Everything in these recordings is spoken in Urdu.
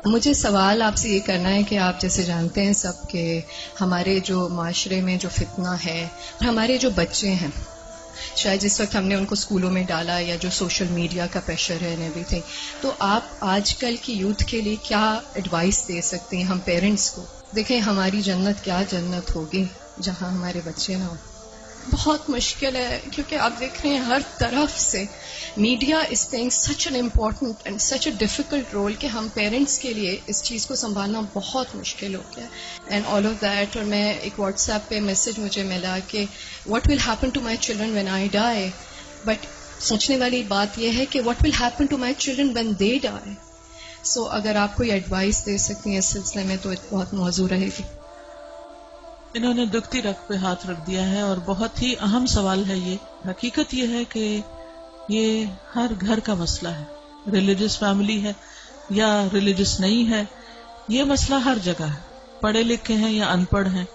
مجھے سوال آپ سے یہ کرنا ہے کہ آپ جیسے جانتے ہیں سب کہ ہمارے جو معاشرے میں جو فتنہ ہے، ہمارے جو بچے ہیں، شاید جس وقت ہم نے ان کو اسکولوں میں ڈالا یا جو سوشل میڈیا کا پریشر ہے ایوری تھنگ، تو آپ آج کل کی یوتھ کے لیے کیا ایڈوائس دے سکتے ہیں ہم پیرنٹس کو؟ دیکھیں ہماری جنت کیا جنت ہوگی جہاں ہمارے بچے نہ ہوں. بہت مشکل ہے کیونکہ آپ دیکھ رہے ہیں ہر طرف سے media is playing such an important and such a difficult role کہ ہم پیرنٹس کے لیے اس چیز کو سنبھالنا بہت مشکل ہو گیا اینڈ آل آف دیٹ. اور میں ایک واٹس ایپ پہ میسج مجھے ملا کہ what will happen to my children when I die, but سوچنے والی بات یہ ہے کہ what will happen to my children when they die. So اگر آپ کوئی ایڈوائس دے سکتی ہیں اس سلسلے میں تو بہت موضوع رہے گی. انہوں نے دکھتی رگ پہ ہاتھ رکھ دیا ہے اور بہت ہی اہم سوال ہے یہ. حقیقت یہ ہے کہ یہ ہر گھر کا مسئلہ ہے، ریلیجس فیملی ہے یا ریلیجس نہیں ہے، یہ مسئلہ ہر جگہ ہے، پڑھے لکھے ہیں یا ان پڑھ ہیں.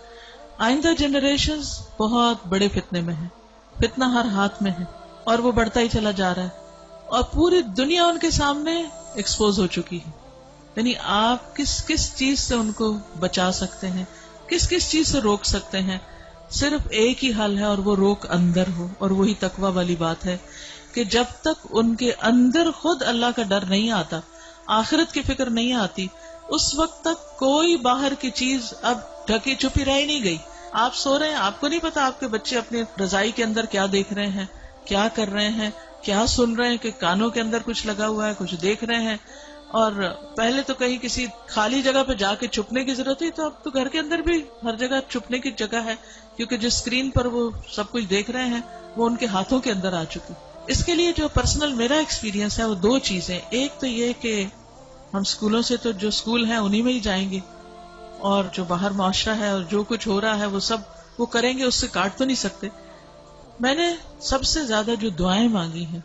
آئندہ جنریشنز بہت بڑے فتنے میں ہیں، فتنہ ہر ہاتھ میں ہے اور وہ بڑھتا ہی چلا جا رہا ہے اور پوری دنیا ان کے سامنے ایکسپوز ہو چکی ہے. یعنی آپ کس کس چیز سے ان کو بچا سکتے ہیں، کس کس چیز سے روک سکتے ہیں؟ صرف ایک ہی حل ہے اور وہ روک اندر ہو، اور وہی تقویٰ والی بات ہے کہ جب تک ان کے اندر خود اللہ کا ڈر نہیں آتا، آخرت کی فکر نہیں آتی، اس وقت تک کوئی باہر کی چیز اب ڈھکی چھپی رہ نہیں گئی. آپ سو رہے ہیں، آپ کو نہیں پتا آپ کے بچے اپنی رضائی کے اندر کیا دیکھ رہے ہیں، کیا کر رہے ہیں، کیا سن رہے ہیں، کہ کانوں کے اندر کچھ لگا ہوا ہے، کچھ دیکھ رہے ہیں. اور پہلے تو کہیں کسی خالی جگہ پہ جا کے چھپنے کی ضرورت تھی، تو اب تو گھر کے اندر بھی ہر جگہ چھپنے کی جگہ ہے، کیونکہ جس اسکرین پر وہ سب کچھ دیکھ رہے ہیں وہ ان کے ہاتھوں کے اندر آ چکی. اس کے لیے جو پرسنل میرا ایکسپیرینس ہے وہ دو چیزیں. ایک تو یہ کہ ہم اسکولوں سے تو جو اسکول ہیں انہی میں ہی جائیں گے، اور جو باہر معاشرہ ہے اور جو کچھ ہو رہا ہے وہ سب وہ کریں گے، اس سے کاٹ تو نہیں سکتے. میں نے سب سے زیادہ جو دعائیں مانگی ہیں،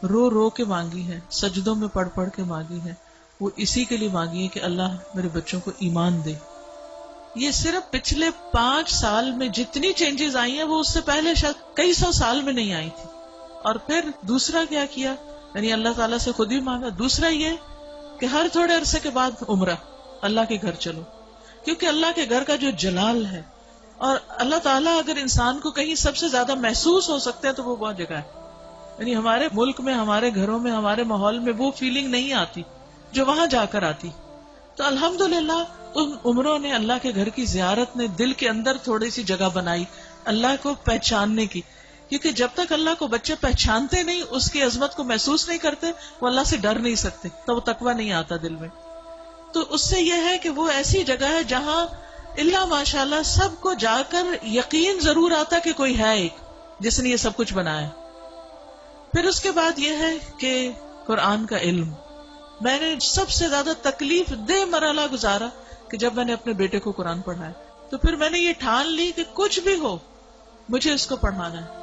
رو رو کے مانگی ہیں، سجدوں میں پڑھ پڑھ کے مانگی ہیں، وہ اسی کے لیے مانگی ہے کہ اللہ میرے بچوں کو ایمان دے. یہ صرف پچھلے 5 سال میں جتنی چینجز آئی ہیں وہ اس سے پہلے شاید کئی 100 سال میں نہیں آئی تھی. اور پھر دوسرا کیا کیا، یعنی اللہ تعالیٰ سے خود ہی مانگا. دوسرا یہ کہ ہر تھوڑے عرصے کے بعد عمرہ، اللہ کے گھر چلو، کیونکہ اللہ کے گھر کا جو جلال ہے، اور اللہ تعالیٰ اگر انسان کو کہیں سب سے زیادہ محسوس ہو سکتے ہیں تو وہ بہت جگہ ہے. یعنی ہمارے ملک میں، ہمارے گھروں میں، ہمارے ماحول میں وہ فیلنگ نہیں آتی جو وہاں جا کر آتی. تو الحمدللہ ان عمروں نے، اللہ کے گھر کی زیارت نے دل کے اندر تھوڑی سی جگہ بنائی اللہ کو پہچاننے کی. کیونکہ جب تک اللہ کو بچے پہچانتے نہیں، اس کی عظمت کو محسوس نہیں کرتے، وہ اللہ سے ڈر نہیں سکتے، تو وہ تقویٰ نہیں آتا دل میں. تو اس سے یہ ہے کہ وہ ایسی جگہ ہے جہاں اللہ ماشاءاللہ سب کو جا کر یقین ضرور آتا کہ کوئی ہے ایک جس نے یہ سب کچھ بنایا. پھر اس کے بعد یہ ہے کہ قرآن کا علم. میں نے سب سے زیادہ تکلیف دہ مرحلہ گزارا کہ جب میں نے اپنے بیٹے کو قرآن پڑھایا، تو پھر میں نے یہ ٹھان لی کہ کچھ بھی ہو مجھے اس کو پڑھانا ہے.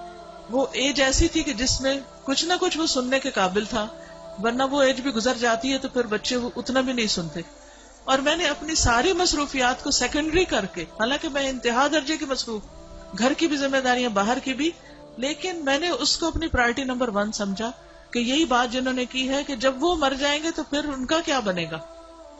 وہ ایج ایسی تھی کہ جس میں کچھ نہ کچھ وہ سننے کے قابل تھا، ورنہ وہ ایج بھی گزر جاتی ہے تو پھر بچے وہ اتنا بھی نہیں سنتے. اور میں نے اپنی ساری مصروفیات کو سیکنڈری کر کے، حالانکہ میں انتہا درجے کی مصروف، گھر کی بھی ذمہ داریاں، باہر کی بھی، لیکن میں نے اس کو اپنی پرائرٹی نمبر 1 سمجھا کہ یہی بات جنہوں نے کی ہے کہ جب وہ مر جائیں گے تو پھر ان کا کیا بنے گا.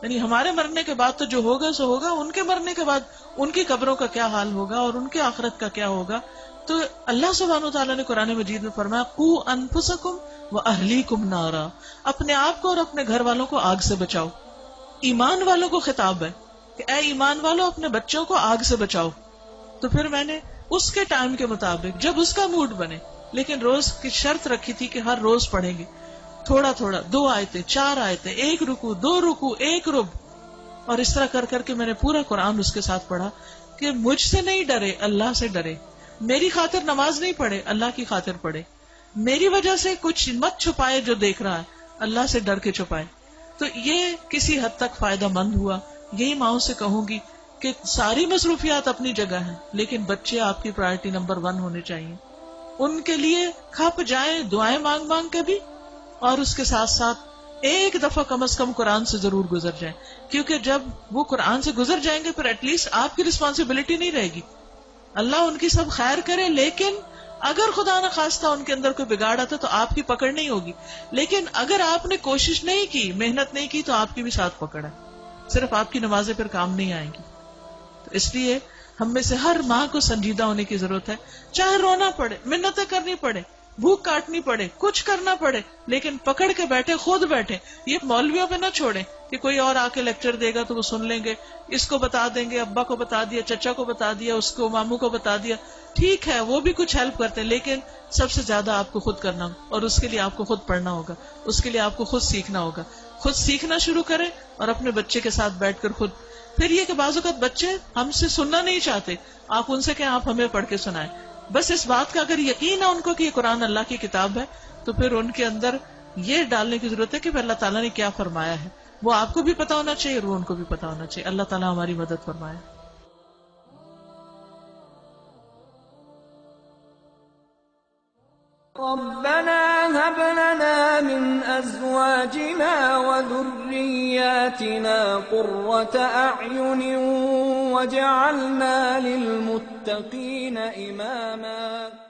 یعنی ہمارے مرنے کے بعد تو جو ہوگا سو ہوگا، ان کے مرنے کے بعد ان کی قبروں کا کیا حال ہوگا اور ان کی آخرت کا کیا ہوگا. تو اللہ سبحانہ وتعالیٰ نے قرآن مجید میں فرمایا قوا انفسکم واہلیکم نارا، اپنے آپ کو اور اپنے گھر والوں کو آگ سے بچاؤ. ایمان والوں کو خطاب ہے کہ اے ایمان والوں اپنے بچوں کو آگ سے بچاؤ. تو پھر میں نے اس کے ٹائم کے مطابق جب اس کا موڈ بنے، لیکن روز کی شرط رکھی تھی کہ ہر روز پڑھیں گے تھوڑا تھوڑا، 2 آیتیں 4 آیتیں، 1 رکوع 2 رکوع 1 رب، اور اس طرح کر کر کے میں نے پورا قرآن اس کے ساتھ پڑھا کہ مجھ سے نہیں ڈرے، اللہ سے ڈرے. میری خاطر نماز نہیں پڑھے، اللہ کی خاطر پڑھے. میری وجہ سے کچھ مت چھپائے جو دیکھ رہا ہے، اللہ سے ڈر کے چھپائے. تو یہ کسی حد تک فائدہ مند ہوا. یہی ماؤں سے کہوں گی کہ ساری مصروفیات اپنی جگہ ہیں، لیکن بچے آپ کی پرائرٹی نمبر 1 ہونے چاہیے. ان کے لیے کھپ جائیں، دعائیں مانگ مانگ کے بھی، اور اس کے ساتھ ساتھ ایک دفعہ کم از کم قرآن سے ضرور گزر جائیں. کیونکہ جب وہ قرآن سے گزر جائیں گے پھر ایٹ لیسٹ آپ کی رسپانسبلٹی نہیں رہے گی. اللہ ان کی سب خیر کرے، لیکن اگر خدا نہ خواستہ ان کے اندر کوئی بگاڑ آتا تو آپ کی پکڑ نہیں ہوگی. لیکن اگر آپ نے کوشش نہیں کی، محنت نہیں کی، تو آپ کی بھی ساتھ پکڑ ہے. صرف آپ کی نمازیں پھر کام نہیں آئیں گی. تو اس لیے ہم میں سے ہر ماں کو سنجیدہ ہونے کی ضرورت ہے. چاہے رونا پڑے، منتیں کرنی پڑے، بھوک کاٹنی پڑے، کچھ کرنا پڑے، لیکن پکڑ کے بیٹھے، خود بیٹھے. یہ مولویوں پہ نہ چھوڑیں کہ کوئی اور آ کے لیکچر دے گا تو وہ سن لیں گے، اس کو بتا دیں گے، ابا کو بتا دیا، چچا کو بتا دیا، اس کو ماموں کو بتا دیا. ٹھیک ہے وہ بھی کچھ ہیلپ کرتے ہیں، لیکن سب سے زیادہ آپ کو خود کرنا ہوگا، اور اس کے لیے آپ کو خود پڑھنا ہوگا، اس کے لیے آپ کو خود سیکھنا ہوگا. خود سیکھنا شروع کریں اور اپنے بچے کے ساتھ بیٹھ کر خود. پھر یہ کہ بعض اوقات بچے ہم سے سننا نہیں چاہتے، آپ ان سے کہیں آپ ہمیں پڑھ کے سنائیں. بس اس بات کا اگر یقین ہے ان کو کہ یہ قرآن اللہ کی کتاب ہے، تو پھر ان کے اندر یہ ڈالنے کی ضرورت ہے کہ اللہ تعالیٰ نے کیا فرمایا ہے. وہ آپ کو بھی پتا ہونا چاہیے اور وہ ان کو بھی پتا ہونا چاہیے. اللہ تعالیٰ ہماری مدد فرمائے. ربنا هب لنا من ازواجنا وذرياتنا قرة اعين واجعلنا للمتقين اماما.